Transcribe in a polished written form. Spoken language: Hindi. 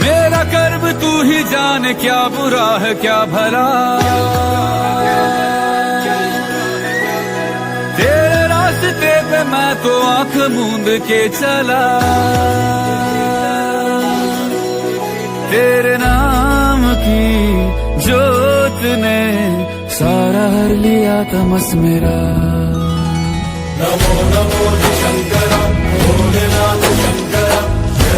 मेरा कर्म तू ही जाने, क्या बुरा है क्या भला। तेरे रास्ते पे मैं तो आंख मूंद के चला, तेरे नाम की जोत ने सारा हर लिया तमस मेरा। नमो नमो शंकरा भोलेनाथ शंकरा, जय